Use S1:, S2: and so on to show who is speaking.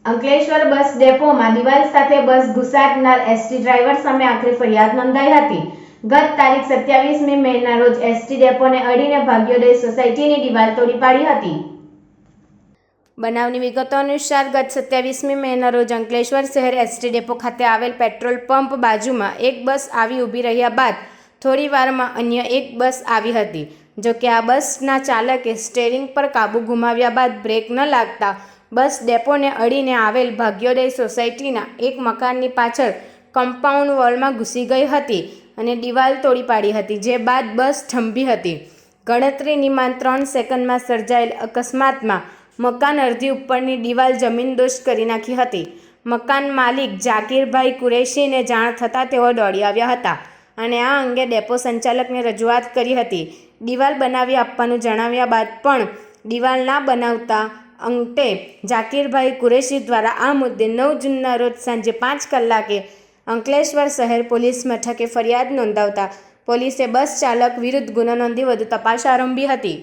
S1: અંકલેશ્વર બસ ડેપોમાં દિવાલ સાથે બસ ઘુસાડનાર ST driver સામે આખરી ફરિયાદ નોંધાઈ હતી. ગત તારીખ 27મી મેના રોજ એસટી ડેપોને અડીને ભાગ્યોદય સોસાયટીની દિવાલ તોડી પાડી હતી. બનાવની વિગતો અનુસાર ગત 27મી મેના રોજ અંકલેશ્વર શહેર એસટી ડેપો ખાતે આવેલ પેટ્રોલ પંપ બાજુમાં એક બસ આવી ઊભી રહ્યા બાદ થોડી વારમાં અન્ય એક બસ આવી હતી. જોકે આ બસના ચાલકે સ્ટીયરિંગ પર કાબુ ગુમાવ્યા બાદ બ્રેક ન લાગતા બસ ડેપોને અડીને આવેલ ભાગ્યોદય સોસાયટીના એક મકાનની પાછળ કમ્પાઉન્ડ વોલમાં ઘૂસી ગઈ હતી અને દિવાલ તોડી પાડી હતી, જે બાદ બસ થંભી હતી. ગણતરીની 3 સેકન્ડમાં સર્જાયેલ અકસ્માતમાં મકાન અડધી ઉપરની દિવાલ જમીનદોસ્ત કરી નાખી હતી. મકાન માલિક જાકીરભાઈ કુરેશીને જાણ થતાં તેઓ દોડી આવ્યા હતા અને આ અંગે ડેપો સંચાલકને રજૂઆત કરી હતી. દિવાલ બનાવી આપવાનું જણાવ્યા બાદ પણ દિવાલ ના બનાવતા અંતે જાકીરભાઈ કુરેશી દ્વારા આ મુદ્દે 9 જૂનના રોજ સાંજે 5 કલાકે અંકલેશ્વર શહેર પોલીસ મથકે ફરિયાદ નોંધાવતા પોલીસે બસ ચાલક વિરુદ્ધ ગુનો નોંધી વધુ તપાસ આરંભી હતી.